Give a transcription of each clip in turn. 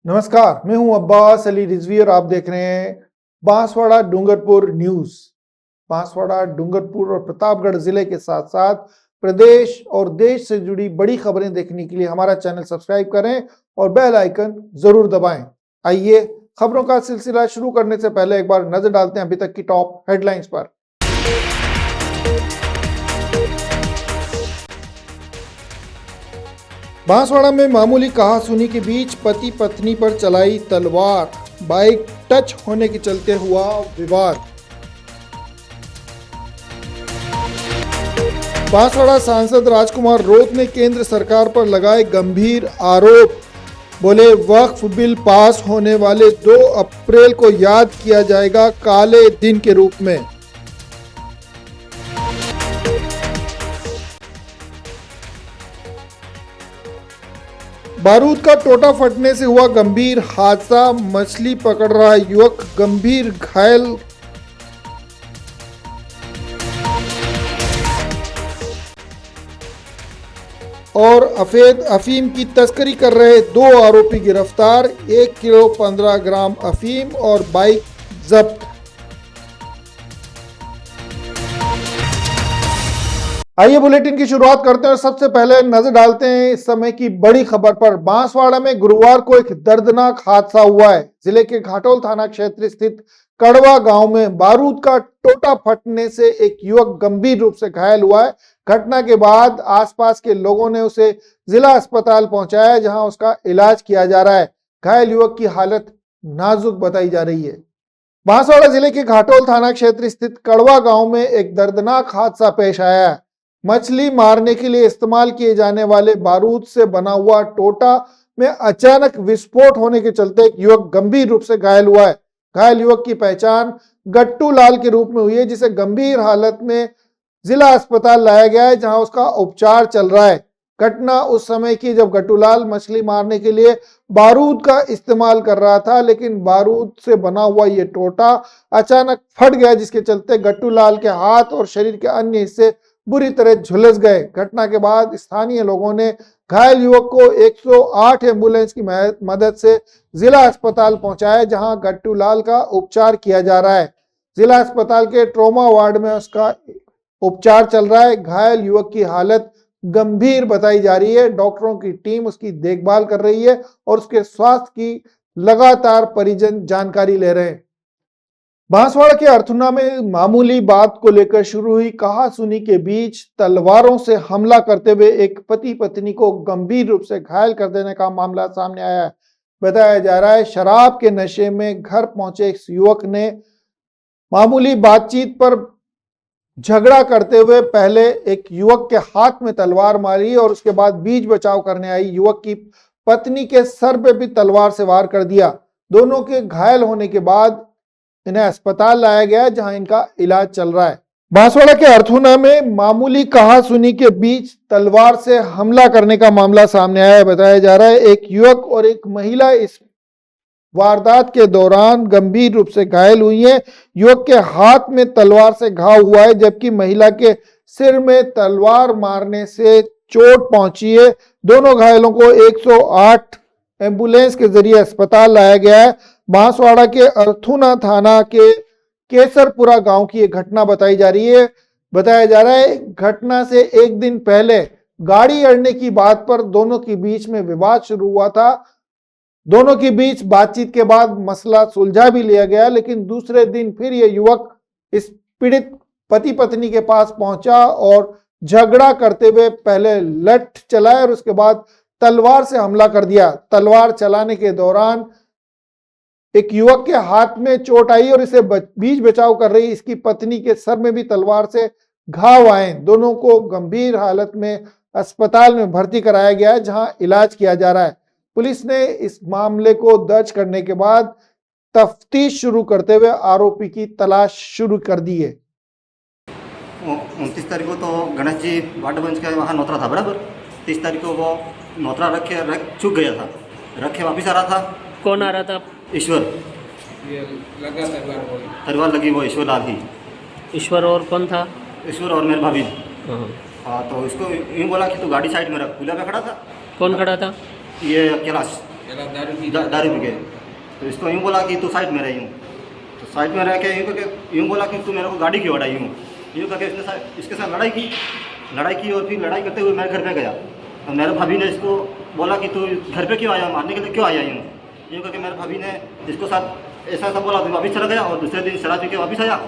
नमस्कार, मैं हूं अब्बास अली रिजवी और आप देख रहे हैं बांसवाड़ा डूंगरपुर न्यूज। बांसवाड़ा, डूंगरपुर और प्रतापगढ़ जिले के साथ साथ प्रदेश और देश से जुड़ी बड़ी खबरें देखने के लिए हमारा चैनल सब्सक्राइब करें और बेल आइकन जरूर दबाएं। आइए खबरों का सिलसिला शुरू करने से पहले एक बार नजर डालते हैं अभी तक की टॉप हेडलाइंस पर। बांसवाड़ा में मामूली कहासुनी के बीच पति पत्नी पर चलाई तलवार, बाइक टच होने के चलते हुआ विवाद। बांसवाड़ा सांसद राजकुमार रोत ने केंद्र सरकार पर लगाए गंभीर आरोप, बोले वक्फ बिल पास होने वाले 2 अप्रैल को याद किया जाएगा काले दिन के रूप में। बारूद का टोटा फटने से हुआ गंभीर हादसा, मछली पकड़ रहा युवक गंभीर घायल। और अवैध अफीम की तस्करी कर रहे 2 आरोपी गिरफ्तार, 1 किलो 15 ग्राम अफीम और बाइक जब्त। आइए बुलेटिन की शुरुआत करते हैं और सबसे पहले नजर डालते हैं इस समय की बड़ी खबर पर। बांसवाड़ा में गुरुवार को एक दर्दनाक हादसा हुआ है। जिले के घाटोल थाना क्षेत्र स्थित कड़वा गांव में बारूद का टोटा फटने से एक युवक गंभीर रूप से घायल हुआ है। घटना के बाद आसपास के लोगों ने उसे जिला अस्पताल पहुंचाया, जहां उसका इलाज किया जा रहा है। घायल युवक की हालत नाजुक बताई जा रही है। बांसवाड़ा जिले के घाटोल थाना क्षेत्र स्थित कड़वा गांव में एक दर्दनाक हादसा पेश आया है। मछली मारने के लिए इस्तेमाल किए जाने वाले बारूद से बना हुआ टोटा में अचानक विस्फोट होने के चलते एक युवक गंभीर रूप से घायल हुआ है। घायल युवक की पहचान गट्टू लाल के रूप में हुई है, जिसे गंभीर हालत में जिला अस्पताल लाया गया है, जहां उसका उपचार चल रहा है। घटना उस समय की जब गट्टू लाल मछली मारने के लिए बारूद का इस्तेमाल कर रहा था, लेकिन बारूद से बना हुआ ये टोटा अचानक फट गया, जिसके चलते गट्टू लाल के हाथ और शरीर के अन्य हिस्से बुरी तरह झुलस गए। घटना के बाद स्थानीय लोगों ने घायल युवक को 108 एम्बुलेंस की मदद से जिला अस्पताल पहुंचाया, जहां गट्टू लाल का उपचार किया जा रहा है। जिला अस्पताल के ट्रॉमा वार्ड में उसका उपचार चल रहा है। घायल युवक की हालत गंभीर बताई जा रही है। डॉक्टरों की टीम उसकी देखभाल कर रही है और उसके स्वास्थ्य की लगातार परिजन जानकारी ले रहे हैं। बांसवाड़ा के अर्थुना में मामूली बात को लेकर शुरू हुई कहासुनी के बीच तलवारों से हमला करते हुए एक पति पत्नी को गंभीर रूप से घायल कर देने का मामला सामने आया है। बताया जा रहा है शराब के नशे में घर पहुंचे इस युवक ने मामूली बातचीत पर झगड़ा करते हुए पहले एक युवक के हाथ में तलवार मारी और उसके बाद बीच बचाव करने आई युवक की पत्नी के सर पे भी तलवार से वार कर दिया। दोनों के घायल होने के बाद इन्हें अस्पताल लाया गया, जहां इनका इलाज चल रहा है। बांसवाड़ा के अर्थुना में मामूली कहासुनी के बीच तलवार से हमला करने का मामला सामने आया है। बताया जा रहा है एक युवक और एक महिला इस वारदात के दौरान गंभीर रूप से घायल हुई है। युवक के हाथ में तलवार से घाव हुआ है, जबकि महिला के सिर में तलवार मारने से चोट पहुंची है। दोनों घायलों को 108 एम्बुलेंस के जरिए अस्पताल लाया गया है। बांसवाड़ा के अर्थुना थाना के केसरपुरा गांव की एक घटना बताई जा रही है। बताया जा रहा है घटना से एक दिन पहले गाड़ी अड़ने की बात पर दोनों के बीच में विवाद शुरू हुआ था। दोनों के बीच बातचीत के बाद मसला सुलझा भी लिया गया, लेकिन दूसरे दिन फिर यह युवक इस पीड़ित पति पत्नी के पास पहुंचा और झगड़ा करते हुए पहले लठ चलाया और उसके बाद तलवार से हमला कर दिया। तलवार चलाने के दौरान एक युवक के हाथ में चोट आई और इसे बीच बचाव कर रही इसकी पत्नी के सर में भी तलवार से घाव आए। दोनों को गंभीर हालत में अस्पताल में भर्ती कराया गया है, जहां इलाज किया जा रहा है। पुलिस ने इस मामले को दर्ज करने के बाद तफ्तीश शुरू करते हुए आरोपी की तलाश शुरू कर दी है। 29 तारीख को तो गणेश जी वाटबंज का वहाँ नोतरा था, बराबर। 30 तारीख को वो नोतरा रख चुक गया था, रख के वापिस आ रहा था। कौन आ रहा था? ईश्वर। ये लगा तलवार लगी वो ईश्वर लाल ही। ईश्वर और कौन था? ईश्वर और मेरे भाभी। हाँ। हाँ, तो इसको यूँ बोला कि तू गाड़ी साइड में रख। पुलिया पे खड़ा था। कौन खड़ा था? ये कैलाश। पहला दारू की दारू पी के। तो इसको यूँ बोला कि तू साइड में रह यूँ, तो साइड में रह के यूँ करके यूँ बोला कि तू मेरे को गाड़ी क्यों हटाई यूँ करके इसके साथ लड़ाई की और फिर लड़ाई करते हुए मैं घर पे गया। तो मेरे भाभी ने इसको बोला कि तू घर पे क्यों आया, मारने के लिए क्यों आया यूँ करके मेरे भाभी ने इसको साथ ऐसा बोला तो वापस चला गया। और दूसरे दिन शराब पी के वापस आया,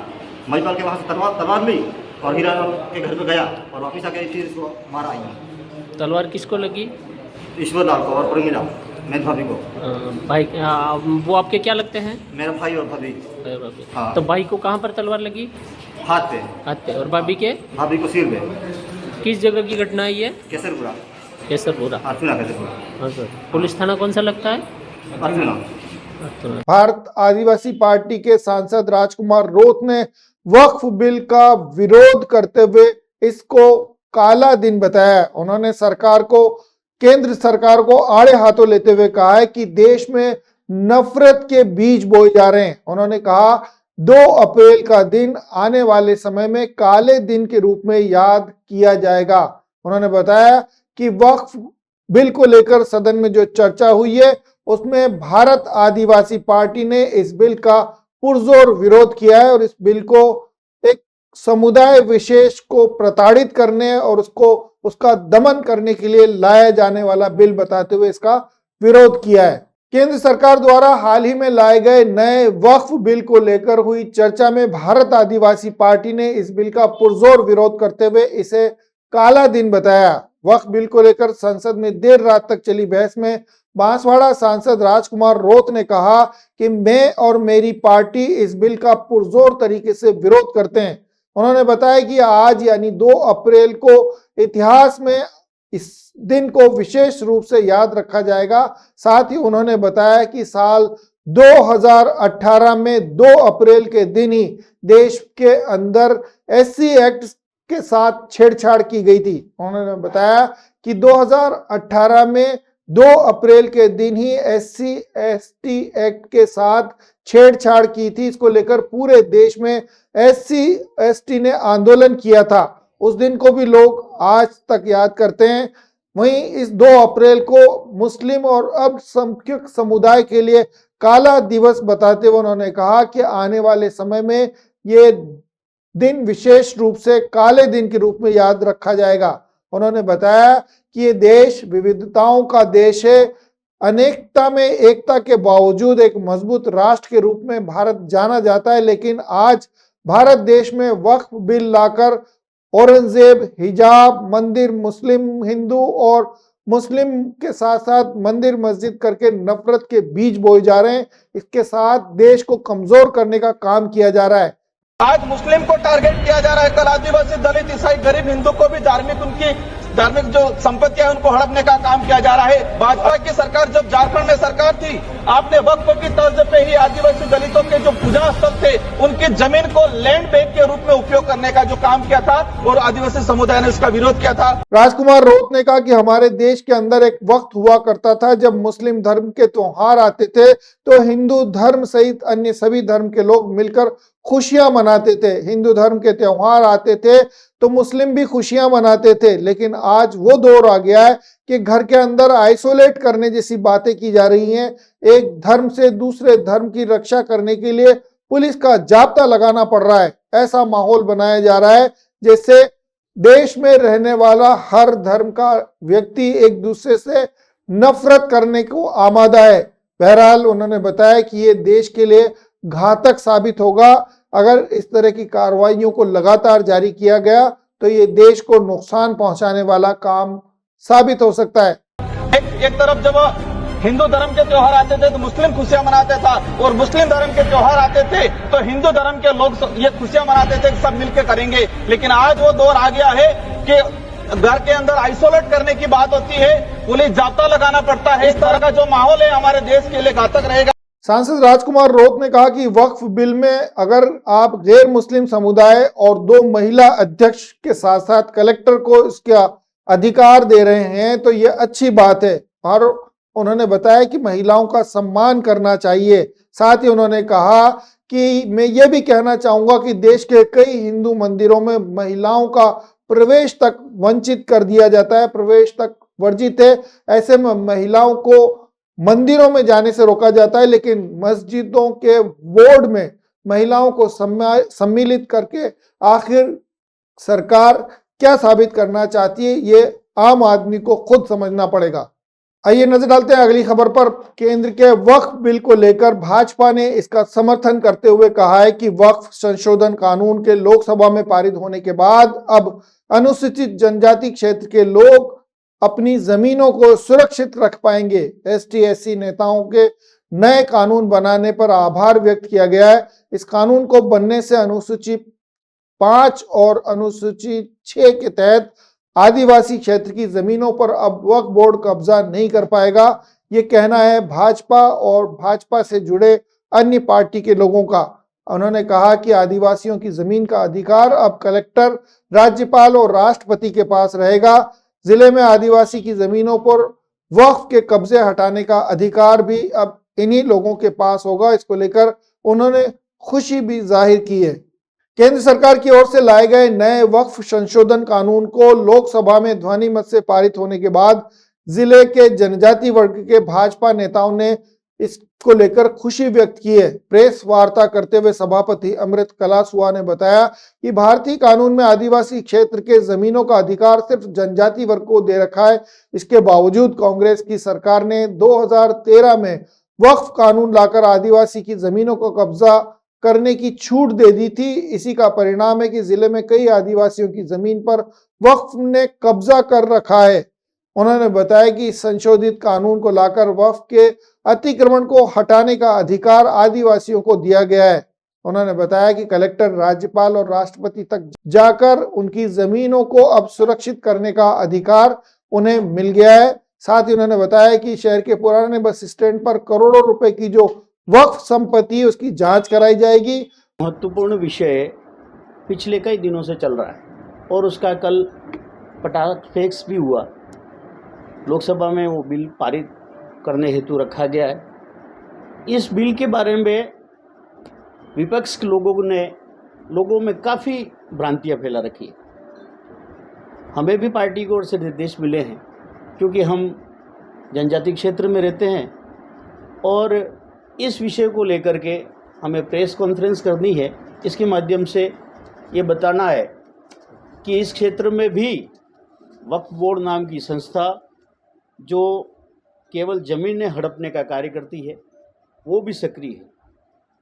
महिपाल के वहाँ से तलवार ली और हीरा के घर पे गया और वापस आके फिर इसको मारा आई। तलवार किसको लगी? ईश्वर लाल को और प्रमिला मेरे भाभी को। भाई वो आपके क्या लगते हैं? मेरा भाई और भाभी। भाभी। हाँ। तो भाई को कहाँ पर तलवार लगी? हाथ पे। हाथ पे। और भाभी के? भाभी को सिर पे। किस जगह की घटना है ये? केसरपुरा। केसरपुरा। अर्जुना केसरपुरा। हाँ सर। पुलिस थाना कौन सा लगता है? अर्जुना। भारत आदिवासी पार्टी के सांसद राजकुमार रोत ने वक्फ बिल का विरोध करते हुए इसको काला दिन बताया। उन्होंने केंद्र सरकार को आड़े हाथों लेते हुए कहा है कि देश में नफरत के बीज बोए जा रहे हैं। उन्होंने कहा 2 अप्रैल का दिन आने वाले समय में काले दिन के रूप में याद किया जाएगा। उन्होंने बताया कि वक्फ बिल को लेकर सदन में जो चर्चा हुई है उसमें भारत आदिवासी पार्टी ने इस बिल का पुरजोर विरोध किया है और इस बिल को एक समुदाय विशेष को प्रताड़ित करने और उसका दमन करने के लिए लाया जाने वाला बिल बताते हुए इसका विरोध किया है। केंद्र सरकार द्वारा हाल ही में लाए गए नए वक्फ बिल को लेकर हुई चर्चा में भारत आदिवासी पार्टी ने इस बिल का पुरजोर विरोध करते हुए इसे काला दिन बताया। वक्फ बिल को लेकर संसद में देर रात तक चली बहस में बांसवाड़ा सांसद राजकुमार रोत ने कहा कि मैं और मेरी पार्टी इस बिल का पुरजोर तरीके से विरोध करते हैं। उन्होंने बताया कि आज यानी 2 अप्रैल को इतिहास में इस दिन को विशेष रूप से याद रखा जाएगा। साथ ही उन्होंने बताया कि साल 2018 में 2 अप्रैल के दिन ही देश के अंदर एससी एक्ट के साथ छेड़छाड़ की गई थी। उन्होंने बताया कि 2018 में 2 अप्रैल के दिन ही एससी एसटी एक्ट के साथ छेड़छाड़ की थी। इसको लेकर पूरे देश में एससी एसटी ने आंदोलन किया था। उस दिन को भी लोग आज तक याद करते हैं। वहीं इस 2 अप्रैल को मुस्लिम और अल्पसंख्यक समुदाय के लिए काला दिवस बताते हुए उन्होंने कहा कि आने वाले समय में ये दिन विशेष रूप से काले दिन के रूप में याद रखा जाएगा। उन्होंने बताया कि ये देश विविधताओं का देश है। अनेकता में एकता के बावजूद एक मजबूत राष्ट्र के रूप में भारत जाना जाता है, लेकिन आज भारत देश में वक्फ बिल लाकर औरंगजेब, हिजाब, मंदिर, मुस्लिम, हिंदू और मुस्लिम के साथ साथ मंदिर मस्जिद करके नफरत के बीज बोए जा रहे हैं। इसके साथ देश को कमजोर करने का काम किया जा रहा है। आज मुस्लिम को टारगेट किया जा रहा है, कल आदिवासी, दलित, ईसाई, गरीब हिंदू को भी उनकी धार्मिक जो संपत्तियां है उनको हड़पने का काम किया जा रहा है। भाजपा की सरकार जब झारखंड में सरकार थी, आपने वक्फ की तर्ज पे ही आदिवासी दलितों के जो पूजा स्थल थे उनकी जमीन को लैंड बैंक के रूप में उपयोग करने का जो काम किया था और आदिवासी समुदाय ने उसका विरोध किया था। राजकुमार रोत ने कहा कि हमारे देश के अंदर एक वक्त हुआ करता था जब मुस्लिम धर्म के त्योहार आते थे तो हिंदू धर्म सहित अन्य सभी धर्म के लोग मिलकर खुशियां मनाते थे। हिंदू धर्म के त्योहार आते थे तो मुस्लिम भी खुशियां मनाते थे। लेकिन आज वो दौर आ गया है कि घर के अंदर आइसोलेट करने जैसी बातें की जा रही हैं। एक धर्म से दूसरे धर्म की रक्षा करने के लिए पुलिस का जाब्ता लगाना पड़ रहा है। ऐसा माहौल बनाया जा रहा है जिससे देश में रहने वाला हर धर्म का व्यक्ति एक दूसरे से नफरत करने को आमादा है। बहरहाल उन्होंने बताया कि ये देश के लिए घातक साबित होगा। अगर इस तरह की कार्रवाइयों को लगातार जारी किया गया तो ये देश को नुकसान पहुंचाने वाला काम साबित हो सकता है। एक तरफ जब हिंदू धर्म के त्योहार आते थे तो मुस्लिम खुशियां मनाते था और मुस्लिम धर्म के त्योहार आते थे तो हिंदू धर्म के लोग ये खुशियां मनाते थे सब मिलकर करेंगे। लेकिन आज वो दौर आ गया है कि घर के अंदर आइसोलेट करने की बात होती है, पुलिस जाब्ता लगाना पड़ता है। इस तरह का जो माहौल है हमारे देश के लिए घातक रहेगा। सांसद राजकुमार रोत ने कहा कि वक्फ बिल में अगर आप गैर मुस्लिम समुदाय और 2 महिला अध्यक्ष के साथ साथ कलेक्टर को इसका अधिकार दे रहे हैं तो ये अच्छी बात है। और उन्होंने बताया कि महिलाओं का सम्मान करना चाहिए। साथ ही उन्होंने कहा कि मैं ये भी कहना चाहूंगा कि देश के कई हिंदू मंदिरों में महिलाओं का प्रवेश तक वंचित कर दिया जाता है, प्रवेश तक वर्जित है। ऐसे में महिलाओं को मंदिरों में जाने से रोका जाता है, लेकिन मस्जिदों के बोर्ड में महिलाओं को सम्मिलित करके आखिर सरकार क्या साबित करना चाहती है, ये आम आदमी को खुद समझना पड़ेगा। आइए नजर डालते हैं अगली खबर पर। केंद्र के वक्फ बिल को लेकर भाजपा ने इसका समर्थन करते हुए कहा है कि वक्फ संशोधन कानून के लोकसभा में पारित होने के बाद अब अनुसूचित जनजाति क्षेत्र के लोग अपनी जमीनों को सुरक्षित रख पाएंगे। एसटी/एससी नेताओं के नए कानून बनाने पर आभार व्यक्त किया गया है। इस कानून को बनने से अनुसूची 5 और अनुसूची 6 के तहत आदिवासी क्षेत्र की जमीनों पर अब वक्फ बोर्ड कब्जा नहीं कर पाएगा। ये कहना है भाजपा और भाजपा से जुड़े अन्य पार्टी के लोगों का। उन्होंने कहा कि आदिवासियों की जमीन का अधिकार अब कलेक्टर, राज्यपाल और राष्ट्रपति के पास रहेगा। जिले में आदिवासी की जमीनों पर वक्फ के कब्जे हटाने का अधिकार भी अब इन्हीं लोगों के पास होगा। इसको लेकर उन्होंने खुशी भी जाहिर की है। केंद्र सरकार की ओर से लाए गए नए वक्फ संशोधन कानून को लोकसभा में ध्वनि मत से पारित होने के बाद जिले के जनजाति वर्ग के भाजपा नेताओं ने इसको लेकर खुशी व्यक्त की है। प्रेस वार्ता करते हुए सभापति अमृत कलासुआ ने बताया कि भारतीय कानून में आदिवासी क्षेत्र के जमीनों का अधिकार सिर्फ जनजाति वर्ग को दे रखा है। इसके बावजूद कांग्रेस की सरकार ने 2013 में वक्फ कानून लाकर आदिवासी की जमीनों को कब्जा करने की छूट दे दी थी। इसी का परिणाम है कि जिले में कई आदिवासियों की जमीन पर वक्फ ने कब्जा कर रखा है। उन्होंने बताया कि संशोधित कानून को लाकर वक्फ के अतिक्रमण को हटाने का अधिकार आदिवासियों को दिया गया है। उन्होंने बताया कि कलेक्टर, राज्यपाल और राष्ट्रपति तक जाकर उनकी जमीनों को अब सुरक्षित करने का अधिकार उन्हें मिल गया है। साथ ही उन्होंने बताया कि शहर के पुराने बस स्टैंड पर करोड़ों रुपए की जो वक्फ संपत्ति उसकी जांच कराई जाएगी। महत्वपूर्ण विषय पिछले कई दिनों से चल रहा है और उसका कल पटाखेस भी हुआ। लोकसभा में वो बिल पारित करने हेतु रखा गया है। इस बिल के बारे में विपक्ष के लोगों में काफ़ी भ्रांतियाँ फैला रखी है। हमें भी पार्टी की ओर से निर्देश मिले हैं, क्योंकि हम जनजाति क्षेत्र में रहते हैं और इस विषय को लेकर के हमें प्रेस कॉन्फ्रेंस करनी है। इसके माध्यम से ये बताना है कि इस क्षेत्र में भी वक्फ बोर्ड नाम की संस्था जो केवल ज़मीनें हड़पने का कार्य करती है वो भी सक्रिय है।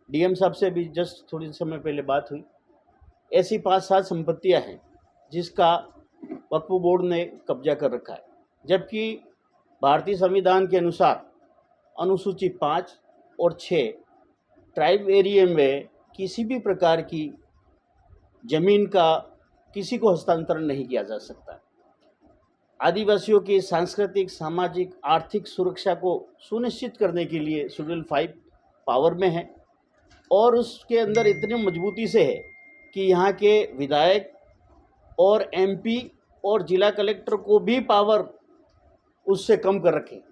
डीएम साहब से भी जस्ट थोड़ी समय पहले बात हुई। ऐसी 5-7 संपत्तियां हैं जिसका वक्फ बोर्ड ने कब्जा कर रखा है, जबकि भारतीय संविधान के अनुसार अनुसूची 5 और 6 ट्राइब एरिया में किसी भी प्रकार की ज़मीन का किसी को हस्तांतरण नहीं किया जा सकता। आदिवासियों की सांस्कृतिक, सामाजिक, आर्थिक सुरक्षा को सुनिश्चित करने के लिए शेड्यूल 5 पावर में है और उसके अंदर इतनी मजबूती से है कि यहाँ के विधायक और एमपी और जिला कलेक्टर को भी पावर उससे कम कर रखे,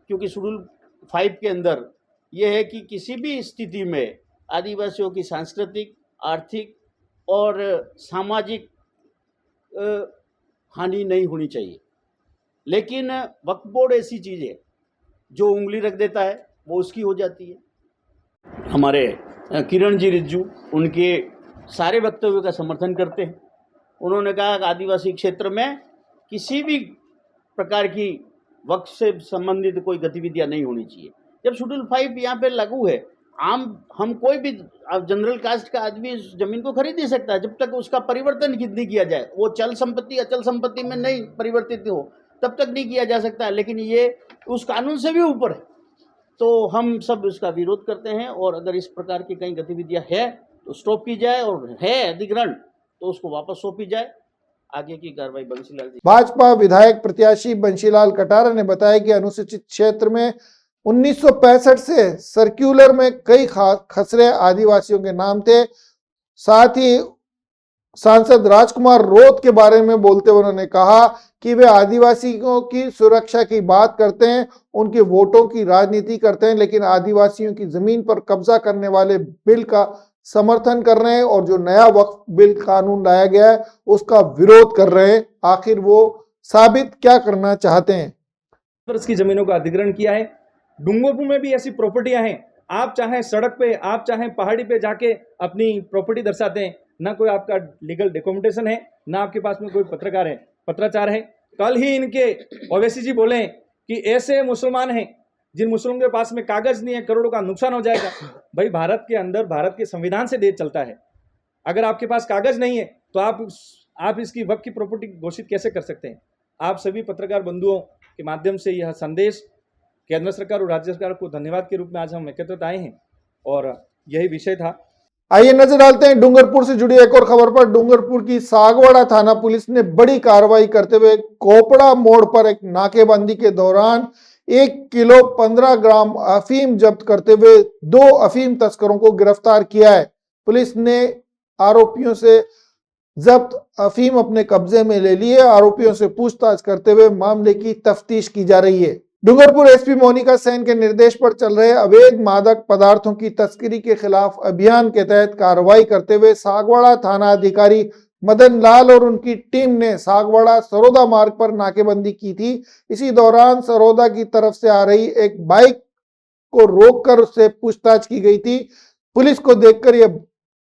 क्योंकि शेड्यूल 5 के अंदर यह है कि किसी भी स्थिति में आदिवासियों की सांस्कृतिक, आर्थिक और सामाजिक हानि नहीं होनी चाहिए। लेकिन वक्फ बोर्ड ऐसी चीज़ है जो उंगली रख देता है वो उसकी हो जाती है। हमारे किरण जी रिज्जू उनके सारे वक्तव्यों का समर्थन करते हैं। उन्होंने कहा कि आदिवासी क्षेत्र में किसी भी प्रकार की वक्फ से संबंधित कोई गतिविधियां नहीं होनी चाहिए। जब शेड्यूल 5 यहाँ पे लागू है, हम कोई भी जनरल कास्ट का आदमी इस जमीन को खरीद नहीं सकता जब तक उसका परिवर्तन नहीं किया जाए, वो चल संपत्ति अचल संपत्ति में नहीं परिवर्तित हो तब तक नहीं किया जा सकता। लेकिन ये उस कानून से भी ऊपर है, तो हम सब उसका विरोध करते हैं और अगर इस प्रकार की कई गतिविधियां है तो स्टॉप की जाए और है अधिग्रहण तो उसको वापस सौंपी जाए। आगे की कार्रवाई बंशीलाल जी। भाजपा विधायक प्रत्याशी बंशीलाल कटारा ने बताया कि अनुसूचित क्षेत्र में 1965 से सर्कुलर में कई खसरे आदिवासियों के नाम थे। साथ ही सांसद राजकुमार रोत के बारे में बोलते हुए उन्होंने कहा कि वे आदिवासियों की सुरक्षा की बात करते हैं, उनके वोटों की राजनीति करते हैं, लेकिन आदिवासियों की जमीन पर कब्जा करने वाले बिल का समर्थन कर रहे हैं और जो नया वक्फ बिल कानून लाया गया है उसका विरोध कर रहे हैं। आखिर वो साबित क्या करना चाहते हैं? इसकी जमीनों का अधिग्रहण किया है। डूंगरपुर में भी ऐसी प्रॉपर्टियां हैं, आप चाहे सड़क पे, आप चाहे पहाड़ी पे जाके अपनी प्रॉपर्टी दर्शाते हैं, ना कोई आपका लीगल डॉक्यूमेंटेशन है, ना आपके पास में कोई पत्राचार है। कल ही इनके ओवैसी जी बोले कि ऐसे मुसलमान हैं जिन मुस्लिमों के पास में कागज नहीं है, करोड़ों का नुकसान हो जाएगा। भाई भारत के अंदर भारत के संविधान से देश चलता है, अगर आपके पास कागज नहीं है तो आप इसकी वक्फ की प्रॉपर्टी घोषित कैसे कर सकते हैं। आप सभी पत्रकार बंधुओं के माध्यम से यह संदेश केंद्र सरकार और राज्य सरकार को धन्यवाद के रूप में आज हम एकत्रित आए हैं और यही विषय था। आइए नजर डालते हैं डूंगरपुर से जुड़ी एक और खबर पर। डूंगरपुर की सागवाड़ा थाना पुलिस ने बड़ी कार्रवाई करते हुए कोपड़ा मोड़ पर एक नाकेबंदी के दौरान 1 किलो 15 ग्राम अफीम जब्त करते हुए 2 अफीम तस्करों को गिरफ्तार किया है। पुलिस ने आरोपियों से जब्त अफीम अपने कब्जे में ले लिए। आरोपियों से पूछताछ करते हुए मामले की तफ्तीश की जा रही है। डूंगरपुर एसपी मोनिका सेन के निर्देश पर चल रहे अवैध मादक पदार्थों की तस्करी के खिलाफ अभियान के तहत कार्रवाई करते हुए सागवाड़ा थाना अधिकारी मदन लाल और उनकी टीम ने सागवाड़ा सरोदा मार्ग पर नाकेबंदी की थी। इसी दौरान सरोदा की तरफ से आ रही एक बाइक को रोककर उससे पूछताछ की गई थी। पुलिस को देखकर यह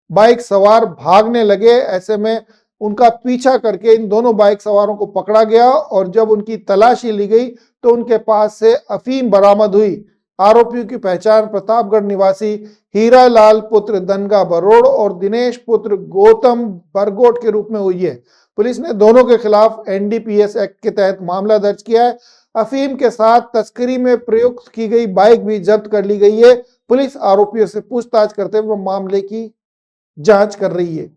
बाइक सवार भागने लगे। ऐसे में उनका पीछा करके इन दोनों बाइक सवारों को पकड़ा गया और जब उनकी तलाशी ली गई तो उनके पास से अफीम बरामद हुई। आरोपियों की पहचान प्रतापगढ़ निवासी हीरा लाल पुत्र दनगा बरोड़ और दिनेश पुत्र गौतम बरगोट के रूप में हुई है। पुलिस ने दोनों के खिलाफ एनडीपीएस एक्ट के तहत मामला दर्ज किया है। अफीम के साथ तस्करी में प्रयुक्त की गई बाइक भी जब्त कर ली गई है। पुलिस आरोपियों से पूछताछ करते हुए मामले की जांच कर रही है।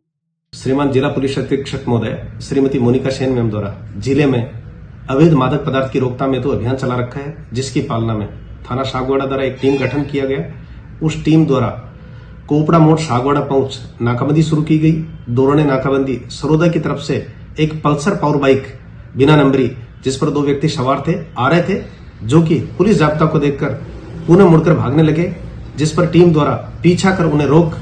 श्रीमान जिला पुलिस अधीक्षक महोदय श्रीमती मोनिका सेन मैम द्वारा जिले में अवैध मादक पदार्थ की रोकथाम हेतु अभियान चला रखा है, जिसकी पालना में थाना सागवाड़ा द्वारा एक टीम गठन किया गया। उस टीम द्वारा कोपड़ा मोड़ सागवाड़ा पहुंच नाकाबंदी शुरू की गई। दौरान नाकाबंदी सरोदा की तरफ से एक पल्सर पावर बाइक बिना नंबरी जिस पर 2 व्यक्ति सवार थे आ रहे थे, जो कि पुलिस जाब्ता को देखकर पुनः मुड़कर भागने लगे, जिस पर टीम द्वारा पीछा कर उन्हें रोक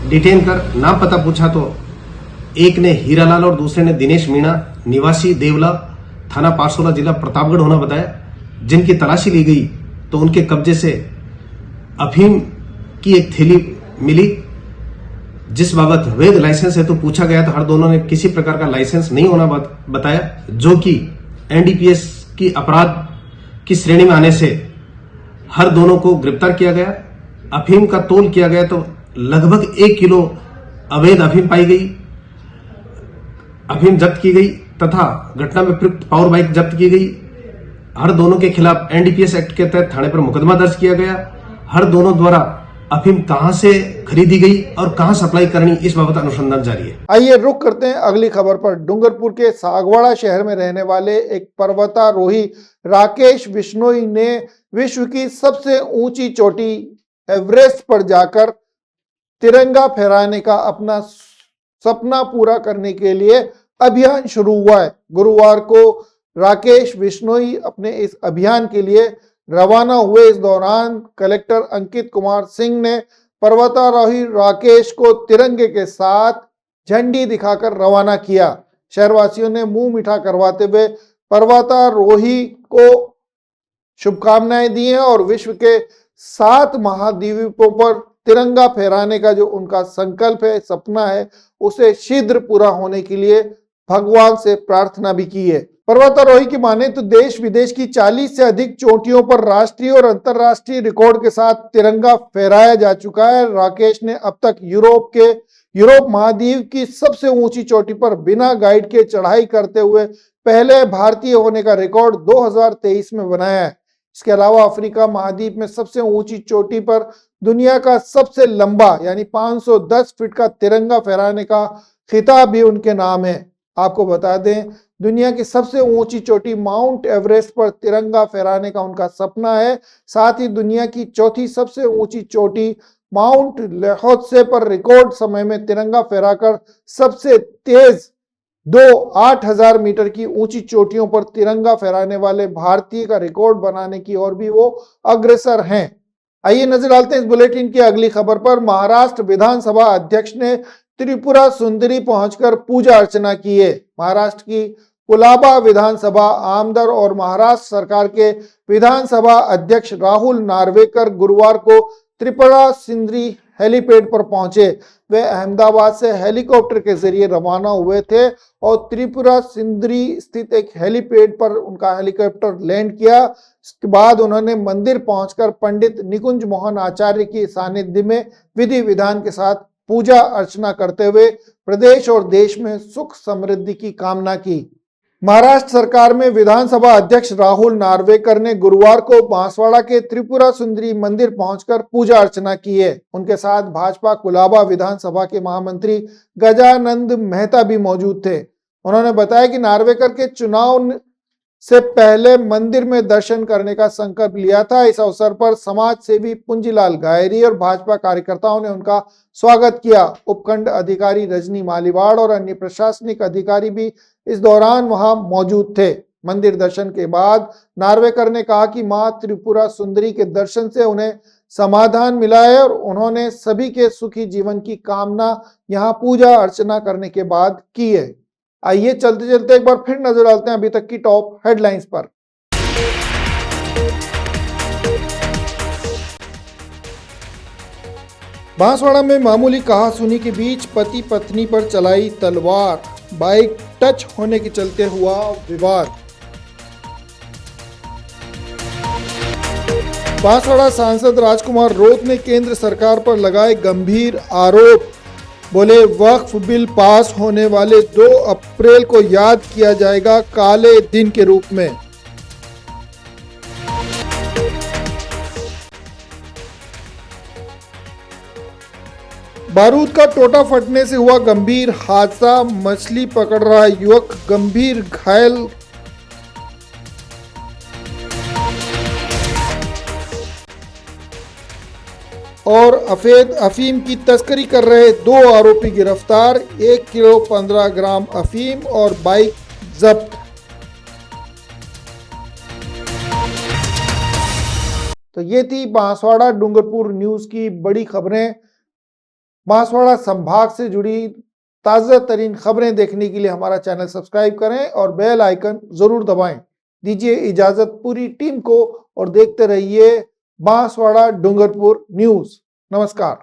डिटेन कर नाम पता पूछा तो एक ने हीरालाल और दूसरे ने दिनेश मीणा निवासी देवला थाना पारसोला जिला प्रतापगढ़ होना बताया। जिनकी तलाशी ली गई तो उनके कब्जे से अफीम की एक थैली मिली, जिस बाबत वैध लाइसेंस है तो पूछा गया तो हर दोनों ने किसी प्रकार का लाइसेंस नहीं होना बताया, जो कि एनडीपीएस की अपराध की श्रेणी में आने से हर दोनों को गिरफ्तार किया गया। अफीम का तोल किया गया तो लगभग 1 किलो अवैध अफीम पाई गई, अफीम जब्त की गई तथा घटना में प्रयुक्त पावर बाइक जब्त की गई। हर दोनों के खिलाफ एनडीपीएस एक्ट के तहत थाने पर मुकदमा दर्ज किया गया। हर दोनों द्वारा अफीम कहां से खरीदी गई और कहां सप्लाई करनी, इस बाबत अनुसंधान जारी है। आइए रुक करते हैं अगली खबर पर। डूंगरपुर के सागवाड़ा शहर में रहने वाले एक पर्वतारोही राकेश बिश्नोई ने विश्व की सबसे ऊंची चोटी एवरेस्ट पर जाकर तिरंगा फहराने का अपना सपना पूरा करने के लिए अभियान शुरू हुआ है। गुरुवार को राकेश बिश्नोई अपने इस अभियान के लिए रवाना हुए। इस दौरान कलेक्टर अंकित कुमार सिंह ने पर्वतारोही राकेश को तिरंगे के साथ झंडी दिखाकर रवाना किया। शहरवासियों ने मुंह मीठा करवाते हुए पर्वतारोही को शुभकामनाएं दी हैं और विश्व के 7 महाद्वीपों पर तिरंगा फहराने का जो उनका संकल्प है, सपना है, उसे शीघ्र पूरा होने के लिए भगवान से प्रार्थना भी की है। पर्वतारोही की माने तो देश विदेश की 40 से अधिक चोटियों पर राष्ट्रीय और अंतर्राष्ट्रीय रिकॉर्ड के साथ तिरंगा फहराया जा चुका है। राकेश ने अब तक यूरोप महाद्वीप की सबसे ऊंची चोटी पर बिना गाइड के चढ़ाई करते हुए पहले भारतीय होने का रिकॉर्ड 2023 में बनाया है। इसके अलावा अफ्रीका महाद्वीप में सबसे ऊंची चोटी पर दुनिया का सबसे लंबा यानी 510 फीट का तिरंगा फहराने का खिताब भी उनके नाम है। आपको बता दें, दुनिया की सबसे ऊंची चोटी माउंट एवरेस्ट पर तिरंगा फहराने का उनका सपना है। साथ ही दुनिया की चौथी सबसे ऊंची चोटी माउंट लेहोत्से पर रिकॉर्ड समय में तिरंगा फहराकर सबसे तेज 8000 मीटर की ऊंची चोटियों पर तिरंगा फहराने वाले भारतीय का रिकॉर्ड बनाने की ओर भी वो अग्रसर हैं। आइए नजर डालते हैं इस बुलेटिन की अगली खबर पर। महाराष्ट्र विधानसभा अध्यक्ष ने त्रिपुरा सुंदरी पहुंचकर पूजा अर्चना की है। महाराष्ट्र की कुलाबा विधानसभा आमदर और महाराष्ट्र सरकार के विधानसभा अध्यक्ष राहुल नार्वेकर गुरुवार को त्रिपुरा सिंदरी हेलीपैड पर पहुंचे। वे अहमदाबाद से हेलीकॉप्टर के जरिए रवाना हुए थे और त्रिपुरा सिंदरी स्थित एक हेलीपैड पर उनका हेलीकॉप्टर लैंड किया। इसके बाद उन्होंने मंदिर पहुंचकर पंडित निकुंज मोहन आचार्य की सानिध्य में विधि विधान के साथ पूजा अर्चना करते हुए प्रदेश और देश में सुख समृद्धि की कामना की। महाराष्ट्र सरकार में विधानसभा अध्यक्ष राहुल नार्वेकर ने गुरुवार को बांसवाड़ा के त्रिपुरा सुंदरी मंदिर पहुंचकर पूजा अर्चना की है। उनके साथ भाजपा कुलाबा विधानसभा के महामंत्री गजानंद मेहता भी मौजूद थे। उन्होंने बताया कि नार्वेकर के चुनाव से पहले मंदिर में दर्शन करने का संकल्प लिया था। इस अवसर पर समाज सेवी पुंजीलाल गायरी और भाजपा कार्यकर्ताओं ने उनका स्वागत किया। उपखंड अधिकारी रजनी मालीवाड़ और अन्य प्रशासनिक अधिकारी भी इस दौरान वहां मौजूद थे। मंदिर दर्शन के बाद नार्वेकर ने कहा कि मां त्रिपुरा सुंदरी के दर्शन से उन्हें समाधान मिला है और उन्होंने सभी के सुखी जीवन की कामना यहां पूजा अर्चना करने के बाद की है। आइए चलते चलते एक बार फिर नजर डालते हैं अभी तक की टॉप हेडलाइंस पर। बांसवाड़ा में मामूली कहासुनी के बीच पति पत्नी पर चलाई तलवार, बाइक टच होने के चलते हुआ विवाद। बांसवाड़ा सांसद राजकुमार रोत ने केंद्र सरकार पर लगाए गंभीर आरोप। बोले वक्फ बिल पास होने वाले 2 अप्रैल को याद किया जाएगा काले दिन के रूप में। बारूद का टोटा फटने से हुआ गंभीर हादसा, मछली पकड़ रहा युवक गंभीर घायल। और अवैध अफीम की तस्करी कर रहे 2 आरोपी गिरफ्तार, 1 किलो 15 ग्राम अफीम और बाइक जब्त। तो ये थी बांसवाड़ा डूंगरपुर न्यूज की बड़ी खबरें। बांसवाड़ा संभाग से जुड़ी ताज़ा तरीन खबरें देखने के लिए हमारा चैनल सब्सक्राइब करें और बेल आइकन जरूर दबाएं। दीजिए इजाजत पूरी टीम को और देखते रहिए बांसवाड़ा डूंगरपुर न्यूज। नमस्कार।